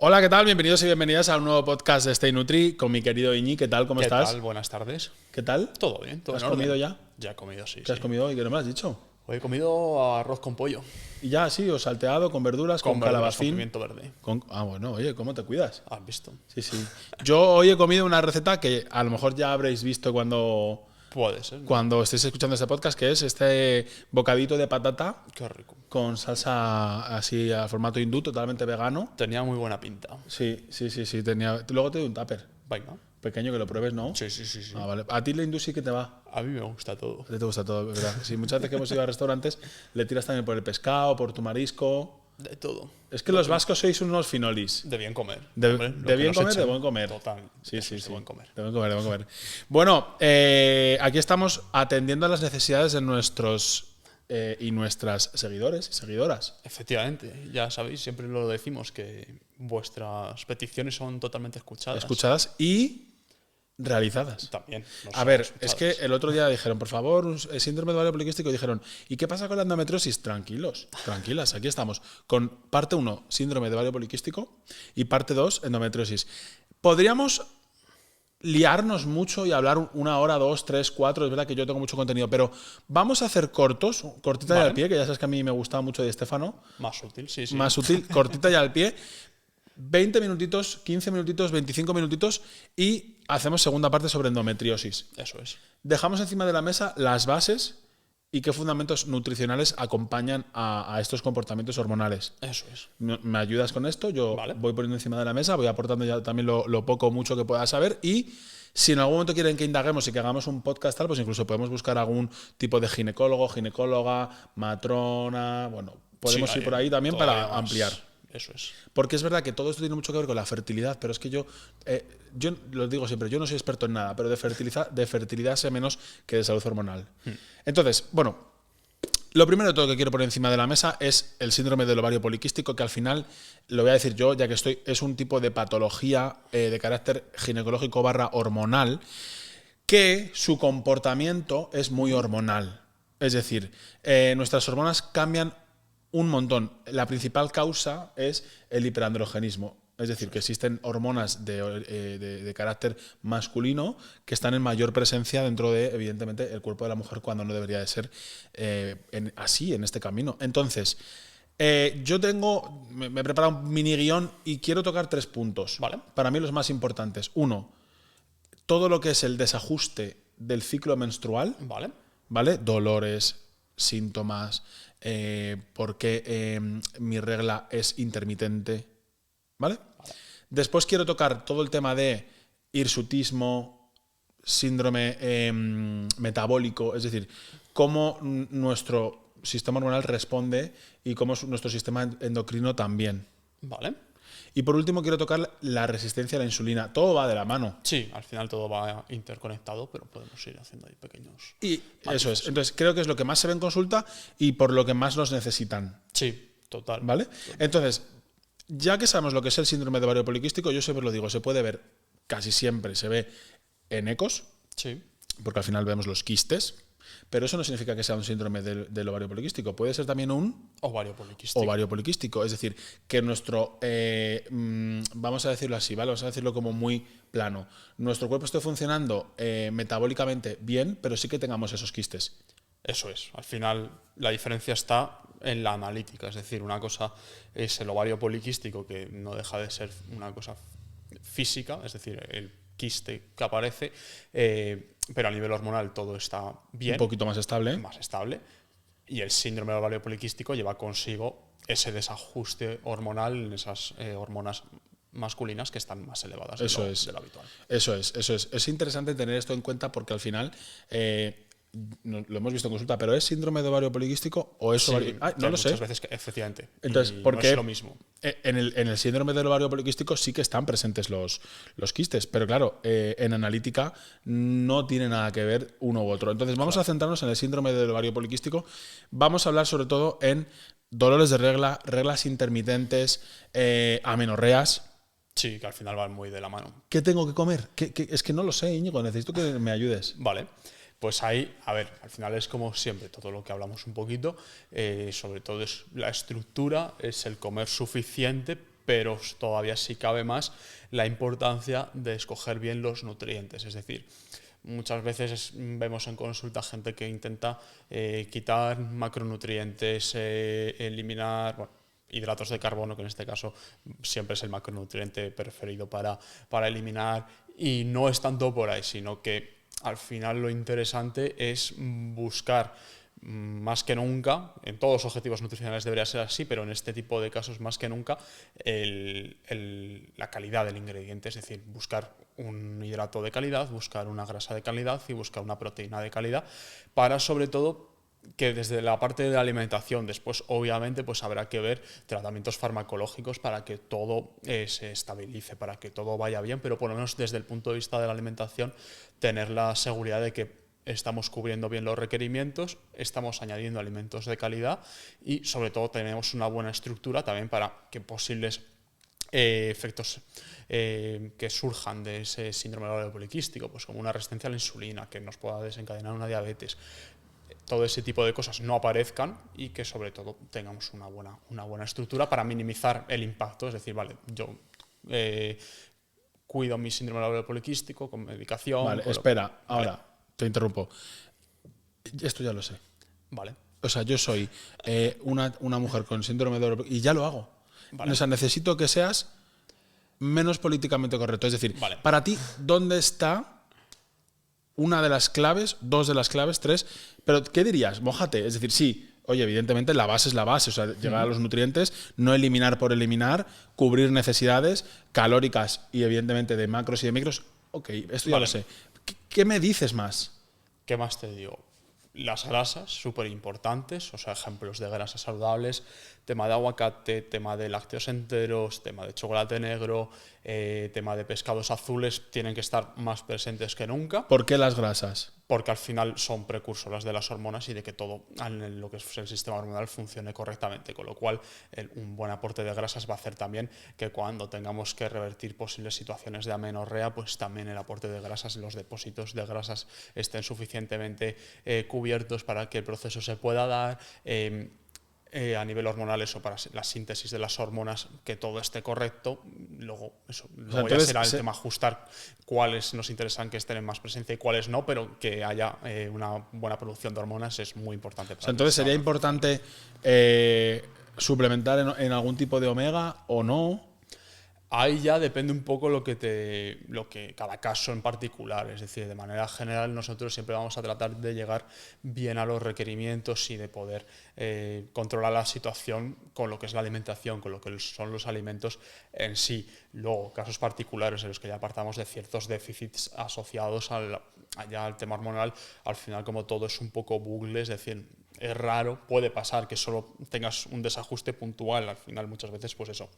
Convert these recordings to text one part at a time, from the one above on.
Hola, ¿qué tal? Bienvenidos y bienvenidas a un nuevo podcast de Stay Nutri con mi querido Iñi. ¿Qué tal? ¿Cómo estás? ¿Qué tal? Buenas tardes. ¿Qué tal? Todo bien, todo ¿Has en orden. comido ya? Ya he comido, sí, ¿Qué has sí. comido hoy? Que no me lo has dicho. Hoy he comido arroz con pollo, Y ya, sí, o salteado, con verduras, con con verduras, con calabacín. pimiento verde. Bueno, oye, ¿cómo te cuidas? ¿Has visto? Sí, sí. Yo hoy he comido una receta que a lo mejor ya habréis visto Puede ser. cuando estéis escuchando este podcast, que es este bocadito de patata Qué rico. con salsa así a formato hindú, totalmente vegano. Tenía muy buena pinta. Sí, sí, sí, sí. Luego te doy un tupper Venga. pequeño que lo pruebes, ¿no? Sí, sí, sí, sí. Ah, vale. A ti la hindú sí que te va. A mí me gusta todo. A ti te gusta todo, ¿verdad? Sí, muchas veces que hemos ido a restaurantes le tiras también por el pescado, por tu marisco. De todo. Es que los vascos sois unos finolis. De bien comer. De, Hombre, lo de que bien nos comer, de echan. buen comer. Total. Sí, Eso sí, es sí. de buen comer. De buen comer, de buen comer. Bueno, aquí estamos atendiendo a las necesidades de nuestros y nuestras seguidores y seguidoras. Efectivamente, ya sabéis, siempre lo decimos, que vuestras peticiones son totalmente escuchadas. Escuchadas y realizadas. También. no A son ver, es escuchadas. que el otro día dijeron, por favor, síndrome de ovario poliquístico. Dijeron, ¿y qué pasa con la endometriosis? Tranquilos, tranquilas, aquí estamos. Con parte 1, síndrome de ovario poliquístico, y parte 2, endometriosis. Podríamos liarnos mucho y hablar 1 hora, 2, 3, 4. Es verdad que yo tengo mucho contenido, pero vamos a hacer cortita y Vale. al pie, que ya sabes que a mí me gustaba mucho de Estefano. Más útil, sí, sí. Más útil, cortita y al pie. 20 minutitos, 15 minutitos, 25 minutitos y hacemos segunda parte sobre endometriosis. Eso es. Dejamos encima de la mesa las bases y qué fundamentos nutricionales acompañan a estos comportamientos hormonales. Eso es. ¿Me ayudas con esto? Yo Vale. voy poniendo encima de la mesa, voy aportando ya también lo poco o mucho que pueda saber y si en algún momento quieren que indaguemos y que hagamos un podcast tal, pues incluso podemos buscar algún tipo de ginecólogo, ginecóloga, matrona, bueno, podemos Sí, ir por ahí también todavía para más. ampliar. Eso es. Porque es verdad que todo esto tiene mucho que ver con la fertilidad, pero es que yo lo digo siempre, yo no soy experto en nada, pero de fertilidad sé menos que de salud hormonal. Entonces, bueno, lo primero de todo que quiero poner encima de la mesa es el síndrome del ovario poliquístico, que al final, lo voy a decir yo, ya que es un tipo de patología de carácter ginecológico / hormonal, que su comportamiento es muy hormonal. Es decir, nuestras hormonas cambian un montón. La principal causa es el hiperandrogenismo. Es decir, que existen hormonas de carácter masculino que están en mayor presencia dentro de, evidentemente, el cuerpo de la mujer cuando no debería de ser así, en este camino. Entonces, me he preparado un mini guión y quiero tocar 3 puntos. Vale. Para mí los más importantes. 1, todo lo que es el desajuste del ciclo menstrual. Vale. ¿Vale? Dolores, síntomas, por qué mi regla es intermitente, ¿vale? Después quiero tocar todo el tema de hirsutismo, síndrome metabólico, es decir, cómo nuestro sistema hormonal responde y cómo nuestro sistema endocrino también. Vale. Y por último quiero tocar la resistencia a la insulina. Todo va de la mano. Sí, al final todo va interconectado, pero podemos ir haciendo ahí pequeños. Y eso es. Entonces creo que es lo que más se ve en consulta y por lo que más nos necesitan. Sí, total. ¿Vale? Entonces, ya que sabemos lo que es el síndrome de ovario poliquístico, yo siempre lo digo, se puede ver, casi siempre se ve en ecos, Sí. porque al final vemos los quistes, pero eso no significa que sea un síndrome del ovario poliquístico. Puede ser también un Ovario poliquístico. ovario poliquístico. Es decir, que nuestro, vamos a decirlo así, ¿vale? Vamos a decirlo como muy plano. Nuestro cuerpo esté funcionando metabólicamente bien, pero sí que tengamos esos quistes. Eso es. Al final la diferencia está en la analítica. Es decir, una cosa es el ovario poliquístico, que no deja de ser una cosa física, es decir, el quiste que aparece, pero a nivel hormonal todo está bien. Un poquito más estable. Más estable. Y el síndrome del ovario poliquístico lleva consigo ese desajuste hormonal en esas hormonas masculinas que están más elevadas Eso de es. lo habitual. Eso es, eso es. Es interesante tener esto en cuenta porque al final lo hemos visto en consulta, pero ¿es síndrome de ovario poliquístico o es Sí, ovario? que no hay lo sé. muchas veces que, efectivamente. Entonces, y ¿por no qué? es lo mismo. En el síndrome del ovario poliquístico sí que están presentes los quistes, pero claro, en analítica no tiene nada que ver uno u otro. Entonces vamos a centrarnos en el síndrome del ovario poliquístico. Vamos a hablar sobre todo en dolores de regla, reglas intermitentes, amenorreas. Sí, que al final van muy de la mano. ¿Qué tengo que comer? Es que no lo sé, Íñigo, necesito que me ayudes. Vale. Pues ahí, a ver, al final es como siempre, todo lo que hablamos un poquito, sobre todo es la estructura, es el comer suficiente, pero todavía sí cabe más la importancia de escoger bien los nutrientes. Es decir, muchas veces vemos en consulta gente que intenta quitar macronutrientes, eliminar hidratos de carbono, que en este caso siempre es el macronutriente preferido para eliminar, y no es tanto por ahí, sino que al final lo interesante es buscar más que nunca, en todos los objetivos nutricionales debería ser así, pero en este tipo de casos más que nunca, la calidad del ingrediente, es decir, buscar un hidrato de calidad, buscar una grasa de calidad y buscar una proteína de calidad, para sobre todo que desde la parte de la alimentación, después obviamente pues habrá que ver tratamientos farmacológicos para que todo se estabilice, para que todo vaya bien, pero por lo menos desde el punto de vista de la alimentación tener la seguridad de que estamos cubriendo bien los requerimientos, estamos añadiendo alimentos de calidad y sobre todo tenemos una buena estructura también para que posibles efectos que surjan de ese síndrome del ovario poliquístico, pues como una resistencia a la insulina que nos pueda desencadenar una diabetes, todo ese tipo de cosas no aparezcan y que sobre todo tengamos una buena estructura para minimizar el impacto. Es decir, vale, yo cuido mi síndrome del ovario poliquístico con medicación. Vale, con espera, ahora te interrumpo. Esto ya lo sé. Vale. O sea, yo soy una mujer con síndrome de ovario poliquístico y ya lo hago. Vale. O sea, necesito que seas menos políticamente correcto. Es decir, Vale. para ti, ¿dónde está una de las claves, dos de las claves, tres? Pero, ¿qué dirías? Mójate. Es decir, sí, oye, evidentemente la base es la base. O sea, llegar a los nutrientes, no eliminar por eliminar, cubrir necesidades calóricas y evidentemente de macros y de micros. Ok, esto ya lo sé. ¿Qué me dices más? ¿Qué más te digo? Las grasas, súper importantes, o sea, ejemplos de grasas saludables, tema de aguacate, tema de lácteos enteros, tema de chocolate negro, tema de pescados azules, tienen que estar más presentes que nunca. ¿Por qué las grasas? Porque al final son precursoras de las hormonas y de que todo en lo que es el sistema hormonal funcione correctamente, con lo cual un buen aporte de grasas va a hacer también que cuando tengamos que revertir posibles situaciones de amenorrea, pues también el aporte de grasas, los depósitos de grasas estén suficientemente cubiertos para que el proceso se pueda dar. A nivel hormonal, eso para la síntesis de las hormonas, que todo esté correcto. Luego, eso, luego ya será el tema ajustar cuáles nos interesan que estén en más presencia y cuáles no, pero que haya una buena producción de hormonas es muy importante. O sea, entonces sería importante suplementar en algún tipo de omega o no. Ahí ya depende un poco lo que cada caso en particular. Es decir, de manera general nosotros siempre vamos a tratar de llegar bien a los requerimientos y de poder controlar la situación con lo que es la alimentación, con lo que son los alimentos en sí. Luego, casos particulares en los que ya apartamos de ciertos déficits asociados al tema hormonal, al final como todo es un poco bucle, es decir, es raro, puede pasar que solo tengas un desajuste puntual, al final muchas veces pues eso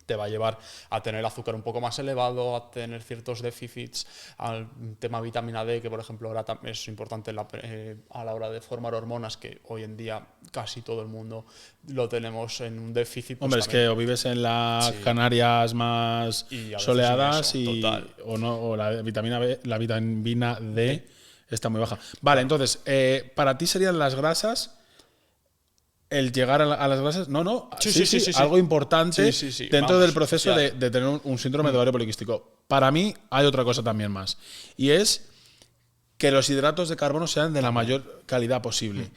te va a llevar a tener azúcar un poco más elevado, a tener ciertos déficits, al tema vitamina D, que por ejemplo ahora es importante a la hora de formar hormonas, que hoy en día casi todo el mundo lo tenemos en un déficit. Hombre, pues es que o vives en las Canarias más soleadas o la vitamina B, la vitamina D está muy baja. Vale, entonces, para ti serían las grasas... El llegar a las grasas, sí, algo importante dentro del proceso de tener un síndrome de ovario poliquístico. Para mí hay otra cosa también más, y es que los hidratos de carbono sean de la mayor calidad posible.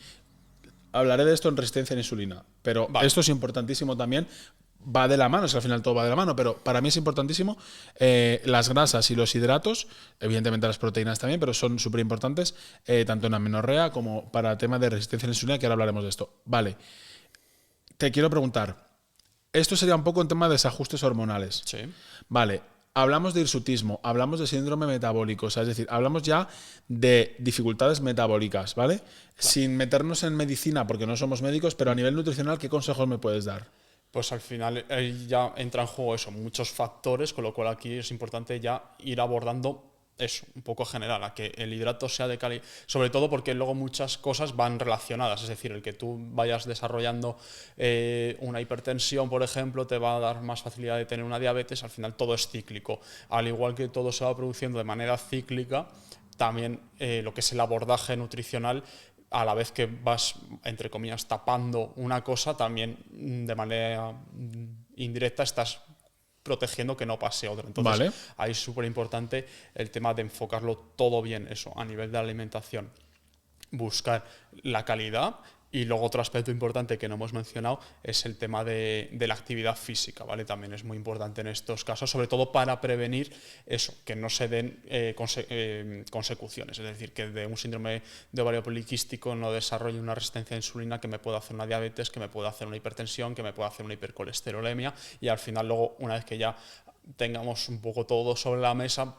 Hablaré de esto en resistencia a la insulina, pero esto es importantísimo también. Va de la mano, es que al final todo va de la mano, pero para mí es importantísimo las grasas y los hidratos, evidentemente las proteínas también, pero son súper importantes tanto en la amenorrea como para el tema de resistencia a la insulina, que ahora hablaremos de esto. Vale, te quiero preguntar, esto sería un poco un tema de desajustes hormonales. Sí. Vale, hablamos de hirsutismo, hablamos de síndrome metabólico, o sea, es decir, hablamos ya de dificultades metabólicas, ¿vale? Claro. Sin meternos en medicina, porque no somos médicos, pero a nivel nutricional, ¿qué consejos me puedes dar? Pues al final ya entra en juego eso, muchos factores, con lo cual aquí es importante ya ir abordando eso, un poco general, a que el hidrato sea de calidad, sobre todo porque luego muchas cosas van relacionadas, es decir, el que tú vayas desarrollando una hipertensión, por ejemplo, te va a dar más facilidad de tener una diabetes, al final todo es cíclico, al igual que todo se va produciendo de manera cíclica, también lo que es el abordaje nutricional, a la vez que vas, entre comillas, tapando una cosa, también de manera indirecta estás protegiendo que no pase otro. Entonces, Vale. ahí es súper importante el tema de enfocarlo todo bien, eso, a nivel de alimentación. Buscar la calidad. Y luego otro aspecto importante que no hemos mencionado es el tema de la actividad física, ¿vale? También es muy importante en estos casos, sobre todo para prevenir eso, que no se den consecuciones. Es decir, que de un síndrome de ovario poliquístico no desarrolle una resistencia a insulina que me pueda hacer una diabetes, que me pueda hacer una hipertensión, que me pueda hacer una hipercolesterolemia, y al final luego, una vez que ya tengamos un poco todo sobre la mesa,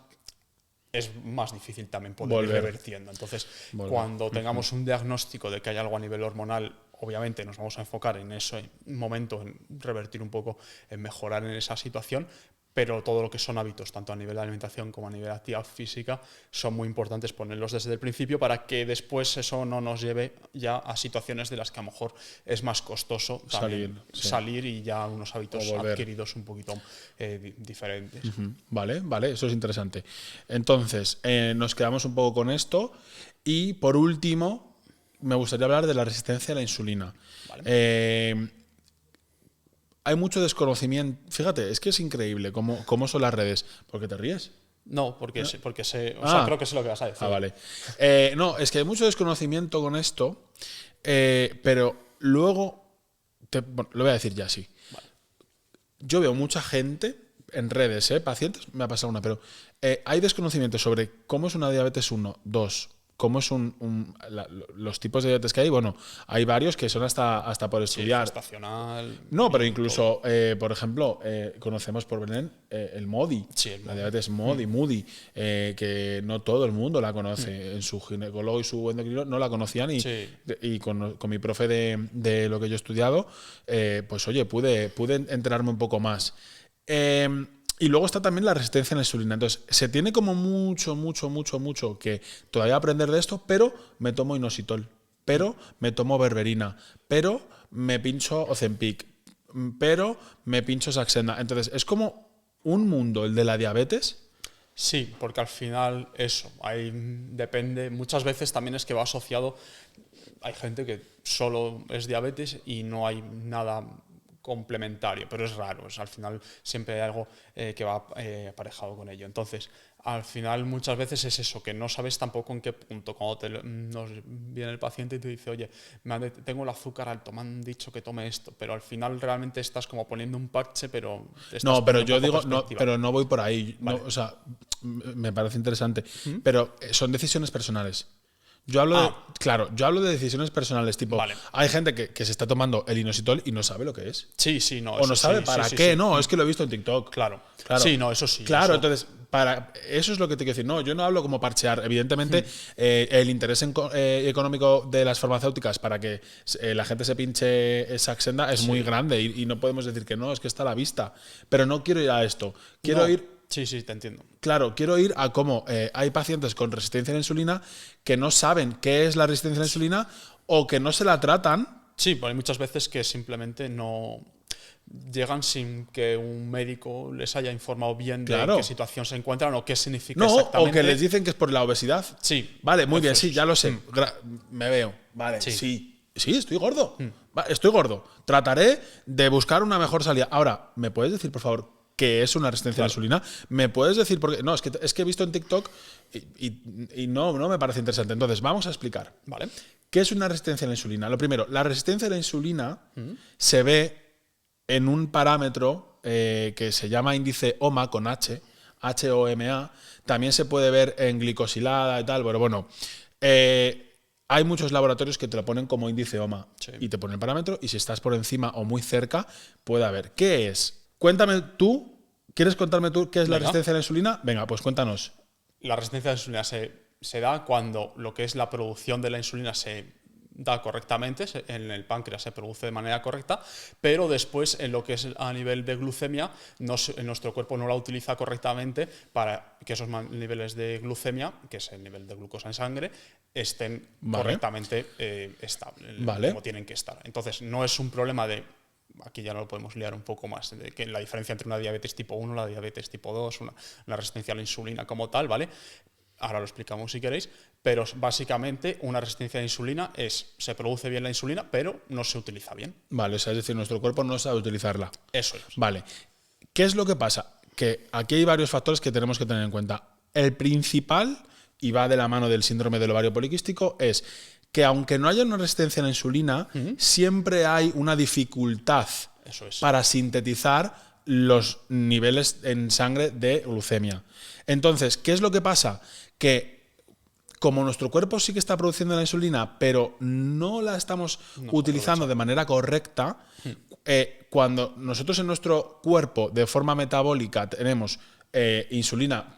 es más difícil también poder ir revertiendo. Entonces, cuando tengamos un diagnóstico de que hay algo a nivel hormonal, obviamente nos vamos a enfocar en ese momento, en revertir un poco, en mejorar en esa situación, pero todo lo que son hábitos, tanto a nivel de alimentación como a nivel de actividad física, son muy importantes ponerlos desde el principio para que después eso no nos lleve ya a situaciones de las que a lo mejor es más costoso salir y ya unos hábitos adquiridos un poquito diferentes. Vale, vale, eso es interesante. Entonces, nos quedamos un poco con esto y por último me gustaría hablar de la resistencia a la insulina. Vale. Hay mucho desconocimiento. Fíjate, es que es increíble cómo son las redes. ¿Por qué te ríes? No, porque sé, o sea, creo que sé lo que vas a decir. Vale. No, es que hay mucho desconocimiento con esto, pero luego, bueno, lo voy a decir ya así. Vale. Yo veo mucha gente en redes, pacientes, me ha pasado una, pero hay desconocimiento sobre cómo es una diabetes 1, 2, cómo es los tipos de diabetes que hay. Bueno, hay varios que son hasta por estudiar. Sí, gestacional. No, pero incluso, por ejemplo, conocemos por Belén el MODI, la diabetes MODI, que no todo el mundo la conoce. En su ginecólogo y su endocrino no la conocían y con mi profe de lo que yo he estudiado, pues oye, pude enterarme un poco más. Y luego está también la resistencia a la insulina. Entonces, se tiene como mucho que todavía aprender de esto, pero me tomo inositol, pero me tomo berberina, pero me pincho Ozempic, pero me pincho Saxenda. Entonces, es como un mundo el de la diabetes. Sí, porque al final eso, ahí depende, muchas veces también es que va asociado, hay gente que solo es diabetes y no hay nada complementario, pero es raro, al final siempre hay algo que va aparejado con ello. Entonces, al final muchas veces es eso, que no sabes tampoco en qué punto, cuando nos viene el paciente y te dice, oye, tengo el azúcar alto, me han dicho que tome esto, pero al final realmente estás como poniendo un parche, pero... No, pero yo digo, pero no voy por ahí. Vale. No, o sea, me parece interesante, pero son decisiones personales. Yo hablo de decisiones personales, tipo, hay gente que se está tomando el inositol y no sabe lo que es. Sí, no. O no sabe para qué, no, es que lo he visto en TikTok. Claro. Sí, no, eso sí. Claro, entonces, eso es lo que te quiero decir. No, yo no hablo como parchear. Evidentemente, el interés económico de las farmacéuticas para que la gente se pinche esa Saxenda es muy grande y no podemos decir que no, es que está a la vista. Pero no quiero ir a esto. Quiero ir... Sí, te entiendo. Claro, quiero ir a cómo hay pacientes con resistencia a la insulina que no saben qué es la resistencia a la insulina o que no se la tratan. Sí, porque hay muchas veces que simplemente no llegan sin que un médico les haya informado bien de qué situación se encuentran o qué significa exactamente. O que les dicen que es por la obesidad. Sí. Vale, muy bien, sí, ya lo sé. Me veo. Vale, sí, estoy gordo. Estoy gordo. Trataré de buscar una mejor salida. Ahora, ¿me puedes decir, por favor, qué es una resistencia a la insulina? ¿Me puedes decir por qué? No, es que he visto en TikTok y no me parece interesante. Entonces, vamos a explicar. Vale. ¿Qué es una resistencia a la insulina? Lo primero, la resistencia a la insulina se ve en un parámetro que se llama índice OMA con H, HOMA. También se puede ver en glicosilada y tal. Pero bueno, hay muchos laboratorios que te lo ponen como índice OMA y te ponen el parámetro, y si estás por encima o muy cerca, puede haber. ¿Qué es? Cuéntame tú, ¿quieres contarme tú qué es la resistencia a la insulina? Venga, pues cuéntanos. La resistencia a la insulina se da cuando lo que es la producción de la insulina se da correctamente, en el páncreas se produce de manera correcta, pero después en lo que es a nivel de glucemia, nuestro cuerpo no la utiliza correctamente para que esos niveles de glucemia, que es el nivel de glucosa en sangre, estén correctamente estables, como tienen que estar. Entonces, no es un problema de... Aquí ya no lo podemos liar un poco más, de que la diferencia entre una diabetes tipo 1, la diabetes tipo 2, la resistencia a la insulina como tal, ¿vale? ahora lo explicamos si queréis, pero básicamente una resistencia a la insulina se produce bien la insulina, pero no se utiliza bien. Vale, o sea, es decir, nuestro cuerpo no sabe utilizarla. Eso es. Vale. ¿Qué es lo que pasa? Que aquí hay varios factores que tenemos que tener en cuenta. El principal, y va de la mano del síndrome del ovario poliquístico, es que aunque no haya una resistencia a la insulina, siempre hay una dificultad Eso es. para sintetizar los niveles en sangre de glucemia. Entonces, ¿qué es lo que pasa? Que como nuestro cuerpo sí que está produciendo la insulina, pero no la estamos utilizando de manera correcta, cuando nosotros en nuestro cuerpo de forma metabólica tenemos insulina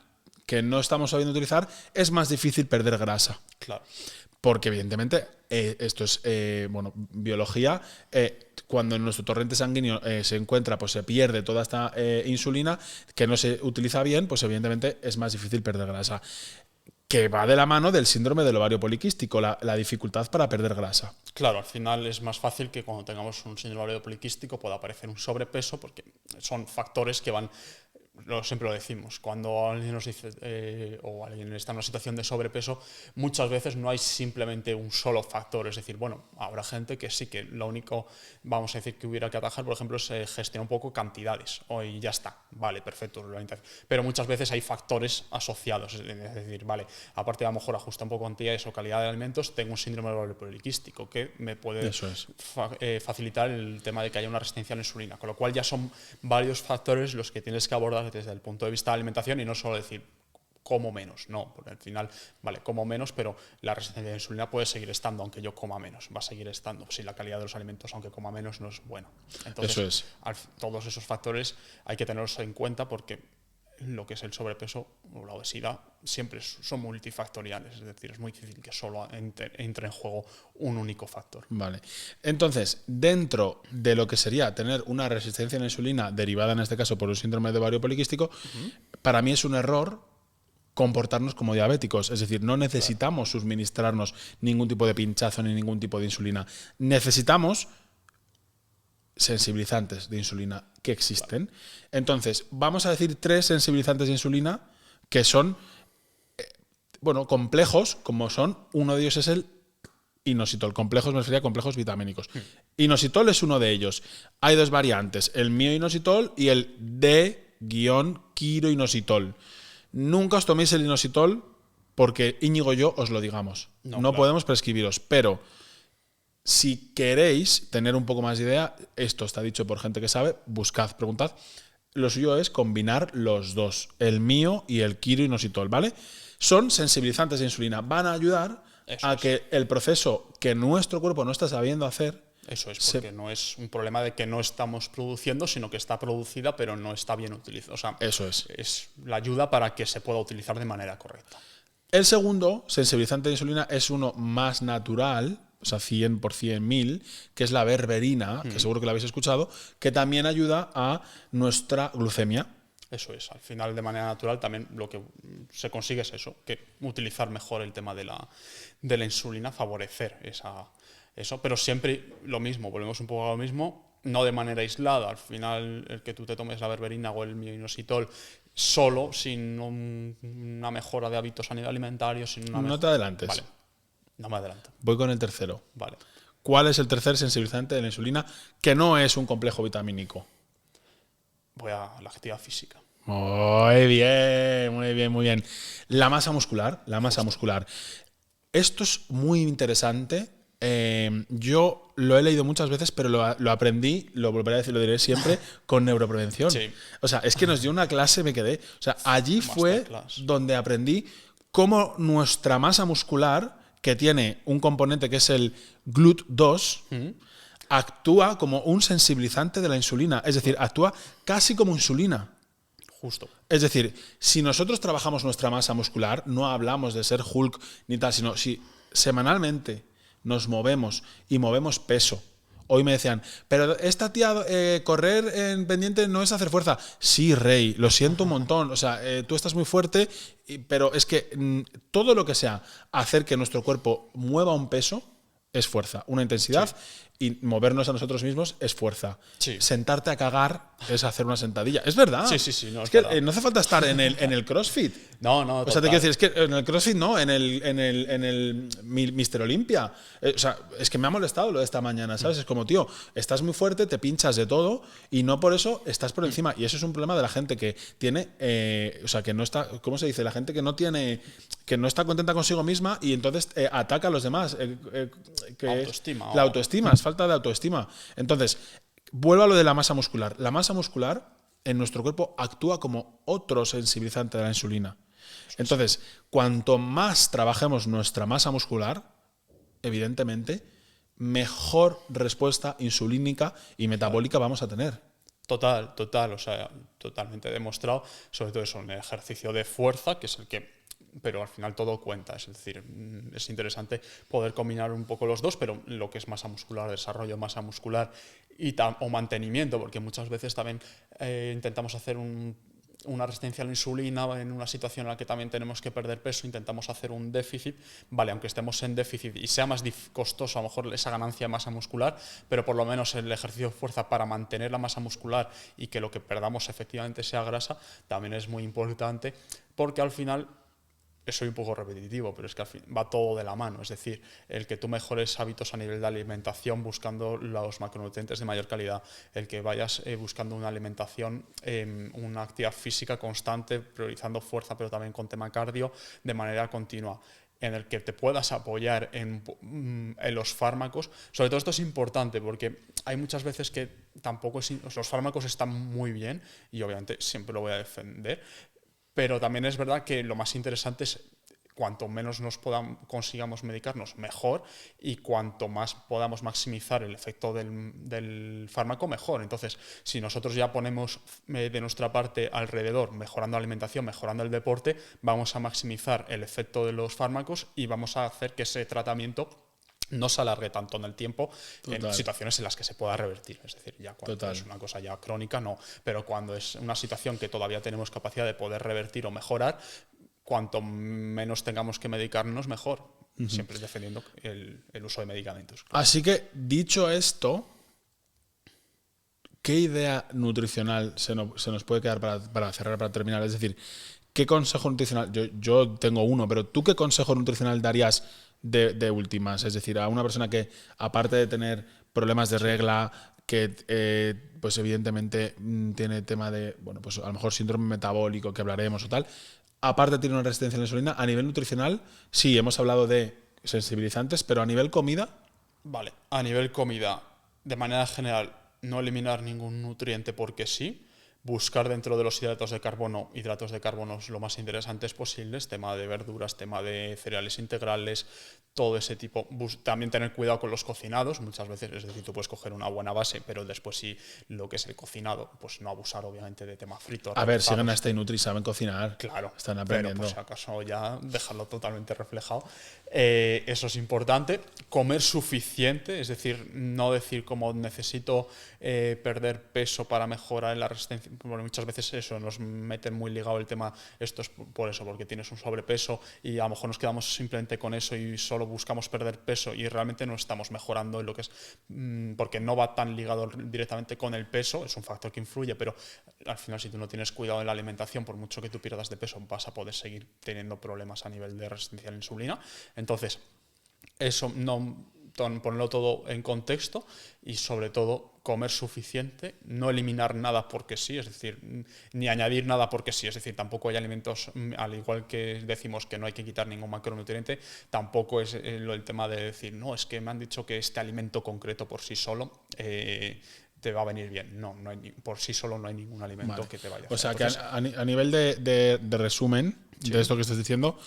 que no estamos sabiendo utilizar, es más difícil perder grasa. Claro. Porque evidentemente, esto es biología, cuando en nuestro torrente sanguíneo se encuentra, pues se pierde toda esta insulina que no se utiliza bien, pues evidentemente es más difícil perder grasa. Que va de la mano del síndrome del ovario poliquístico, la dificultad para perder grasa. Claro, al final es más fácil que cuando tengamos un síndrome del ovario poliquístico pueda aparecer un sobrepeso, porque son factores que van... Siempre lo decimos, cuando alguien nos dice o alguien está en una situación de sobrepeso, muchas veces no hay simplemente un solo factor. Es decir, bueno, habrá gente que sí que lo único, vamos a decir, que hubiera que atajar, por ejemplo, es gestionar un poco cantidades. Y ya está, vale, perfecto. Pero muchas veces hay factores asociados. Es decir, vale, aparte de a lo mejor ajustar un poco cantidades o calidad de alimentos, tengo un síndrome del ovario poliquístico que me puede facilitar el tema de que haya una resistencia a la insulina. Con lo cual ya son varios factores los que tienes que abordar desde el punto de vista de alimentación y no solo decir como menos, no, porque al final, vale, como menos, pero la resistencia a la insulina puede seguir estando aunque yo coma menos, va a seguir estando, si la calidad de los alimentos aunque coma menos no es buena. Entonces, eso es. Todos esos factores hay que tenerlos en cuenta porque lo que es el sobrepeso o la obesidad siempre son multifactoriales, es decir, es muy difícil que solo entre en juego un único factor. Vale. Entonces, dentro de lo que sería tener una resistencia a la insulina derivada en este caso por un síndrome de ovario poliquístico, para mí es un error comportarnos como diabéticos, es decir, no necesitamos suministrarnos ningún tipo de pinchazo ni ningún tipo de insulina. Necesitamos sensibilizantes de insulina que existen. Entonces, vamos a decir 3 sensibilizantes de insulina que son complejos, como son, uno de ellos es el inositol. Complejos me refería a complejos vitamínicos. Inositol es uno de ellos. Hay 2 variantes, el mioinositol y el D-quiroinositol. Nunca os toméis el inositol porque Íñigo y yo os lo digamos. No podemos prescribiros, pero si queréis tener un poco más de idea, esto está dicho por gente que sabe, buscad, preguntad. Lo suyo es combinar los dos, el mio y el quiroinositol, ¿vale? Son sensibilizantes de insulina, van a ayudar a que el proceso que nuestro cuerpo no está sabiendo hacer. Eso es, porque no es un problema de que no estamos produciendo, sino que está producida, pero no está bien utilizada. O sea, eso es. Es la ayuda para que se pueda utilizar de manera correcta. El segundo sensibilizante de insulina es uno más natural, o sea, 100% 1000, que es la berberina, que seguro que la habéis escuchado, que también ayuda a nuestra glucemia. Eso es, al final de manera natural también lo que se consigue es eso, que utilizar mejor el tema de la insulina, favorecer eso, pero siempre lo mismo, volvemos un poco a lo mismo, no de manera aislada, al final el que tú te tomes la berberina o el mioinositol solo, sin una mejora de hábitos alimentarios, sin una No te adelantes. Vale, no me adelanto. Voy con el tercero. Vale. ¿Cuál es el tercer sensibilizante de la insulina que no es un complejo vitamínico? Voy a la actividad física. Muy bien, muy bien, muy bien. La masa muscular, Esto es muy interesante. Yo lo he leído muchas veces, pero lo aprendí, lo volveré a decir, lo diré siempre, con neuroprevención. Sí. O sea, es que nos dio una clase, me quedé. O sea, allí fue donde aprendí cómo nuestra masa muscular, que tiene un componente que es el GLUT2, actúa como un sensibilizante de la insulina. Es decir, actúa casi como insulina. Justo. Es decir, si nosotros trabajamos nuestra masa muscular, no hablamos de ser Hulk ni tal, sino si semanalmente nos movemos y movemos peso. Hoy me decían, pero esta tía, correr en pendiente no es hacer fuerza. Sí, Rey, lo siento un montón. O sea, tú estás muy fuerte, pero es que todo lo que sea hacer que nuestro cuerpo mueva un peso es fuerza, una intensidad. Sí. Y movernos a nosotros mismos es fuerza. Sí. Sentarte a cagar es hacer una sentadilla. Es verdad. Sí. No, es que verdad. no hace falta estar en el CrossFit. No. O sea, te quiero decir, es que en el CrossFit no, en el Mister Olympia. O sea, es que me ha molestado lo de esta mañana, ¿sabes? Es como, tío, estás muy fuerte, te pinchas de todo y no por eso estás por encima. Y eso es un problema de la gente que tiene, o sea, que no está, ¿cómo se dice? La gente que no tiene, que no está contenta consigo misma y entonces ataca a los demás. Autoestima. La autoestima, es falta de autoestima. Entonces, vuelvo a lo de la masa muscular. La masa muscular en nuestro cuerpo actúa como otro sensibilizante de la insulina. Entonces, cuanto más trabajemos nuestra masa muscular, evidentemente, mejor respuesta insulínica y metabólica vamos a tener. Total, o sea, totalmente demostrado, sobre todo eso, en el ejercicio de fuerza, que es el que, pero al final todo cuenta, es decir, es interesante poder combinar un poco los dos, pero lo que es masa muscular, desarrollo de masa muscular o mantenimiento, porque muchas veces también intentamos hacer una resistencia a la insulina en una situación en la que también tenemos que perder peso, intentamos hacer un déficit, vale, aunque estemos en déficit y sea más costoso a lo mejor esa ganancia de masa muscular, pero por lo menos el ejercicio de fuerza para mantener la masa muscular y que lo que perdamos efectivamente sea grasa, también es muy importante, porque al final, soy un poco repetitivo, pero es que al fin va todo de la mano, es decir, el que tú mejores hábitos a nivel de alimentación buscando los macronutrientes de mayor calidad, el que vayas buscando una alimentación, una actividad física constante, priorizando fuerza, pero también con tema cardio de manera continua, en el que te puedas apoyar en los fármacos. Sobre todo esto es importante porque hay muchas veces que tampoco los fármacos están muy bien y obviamente siempre lo voy a defender, pero también es verdad que lo más interesante es cuanto menos consigamos medicarnos, mejor, y cuanto más podamos maximizar el efecto del fármaco, mejor. Entonces, si nosotros ya ponemos de nuestra parte alrededor, mejorando la alimentación, mejorando el deporte, vamos a maximizar el efecto de los fármacos y vamos a hacer que ese tratamiento no se alargue tanto en el tiempo. Total. En situaciones en las que se pueda revertir. Es decir, ya cuando Total. Es una cosa ya crónica, no. Pero cuando es una situación que todavía tenemos capacidad de poder revertir o mejorar, cuanto menos tengamos que medicarnos, mejor. Siempre defendiendo el uso de medicamentos. Claro. Así que, dicho esto, ¿qué idea nutricional se nos puede quedar para cerrar, para terminar? Es decir, ¿qué consejo nutricional? Yo tengo uno, pero ¿tú qué consejo nutricional darías de últimas? Es decir, a una persona que, aparte de tener problemas de regla, que pues evidentemente tiene tema de, bueno, pues a lo mejor síndrome metabólico, que hablaremos o tal, aparte tiene una resistencia a la insulina, a nivel nutricional, sí, hemos hablado de sensibilizantes, pero a nivel comida... Vale, a nivel comida, de manera general, no eliminar ningún nutriente porque sí. Buscar dentro de los hidratos de carbono lo más interesantes posibles, tema de verduras, tema de cereales integrales, todo ese tipo. También tener cuidado con los cocinados, muchas veces, es decir, tú puedes coger una buena base, pero después sí, lo que es el cocinado, pues no abusar obviamente de tema frito. A ver, siguen a este Nutri, saben cocinar. Claro, están aprendiendo. Pero por si acaso ya dejarlo totalmente reflejado. Eso es importante. Comer suficiente, es decir, no decir como necesito perder peso para mejorar en la resistencia. Bueno, muchas veces eso nos mete muy ligado el tema, esto es por eso, porque tienes un sobrepeso y a lo mejor nos quedamos simplemente con eso y solo buscamos perder peso y realmente no estamos mejorando en lo que es, porque no va tan ligado directamente con el peso, es un factor que influye, pero al final si tú no tienes cuidado en la alimentación, por mucho que tú pierdas de peso, vas a poder seguir teniendo problemas a nivel de resistencia a la insulina. Entonces, eso ponerlo todo en contexto y sobre todo comer suficiente, no eliminar nada porque sí, es decir, ni añadir nada porque sí, es decir, tampoco hay alimentos, al igual que decimos que no hay que quitar ningún macronutriente, tampoco es el tema de decir, no, es que me han dicho que este alimento concreto por sí solo te va a venir bien. No hay, por sí solo no hay ningún alimento que te vaya a hacer. O sea, entonces, que a nivel de resumen de esto que estás diciendo,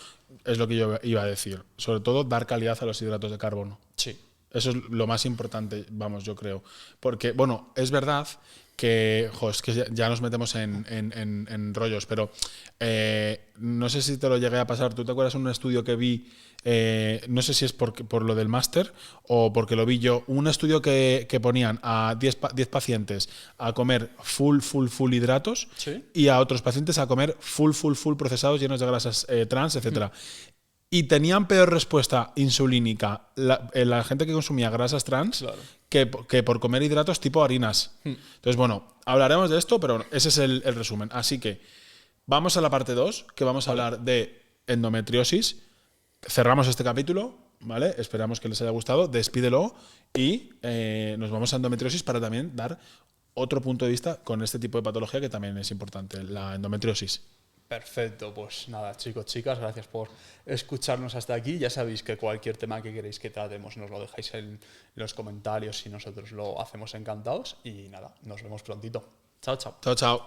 es lo que yo iba a decir. Sobre todo, dar calidad a los hidratos de carbono. Sí. Eso es lo más importante, vamos, yo creo. Porque, bueno, es verdad que, es que ya nos metemos en rollos, pero no sé si te lo llegué a pasar. ¿Tú te acuerdas de un estudio que vi? No sé si es por lo del máster o porque lo vi yo. Un estudio que ponían a 10 pacientes a comer full hidratos, ¿sí? Y a otros pacientes a comer full procesados llenos de grasas trans, etcétera. y tenían peor respuesta insulínica la gente que consumía grasas trans Claro. que por comer hidratos tipo harinas. Entonces, bueno, hablaremos de esto, pero ese es el resumen. Así que vamos a la parte 2, que vamos a hablar de endometriosis. Cerramos este capítulo, ¿vale? Esperamos que les haya gustado. Despídelo y nos vamos a endometriosis para también dar otro punto de vista con este tipo de patología que también es importante, la endometriosis. Perfecto, pues nada, chicos, chicas, gracias por escucharnos hasta aquí. Ya sabéis que cualquier tema que queréis que tratemos nos lo dejáis en los comentarios y nosotros lo hacemos encantados. Y nada, nos vemos prontito. Chao, chao. Chao, chao.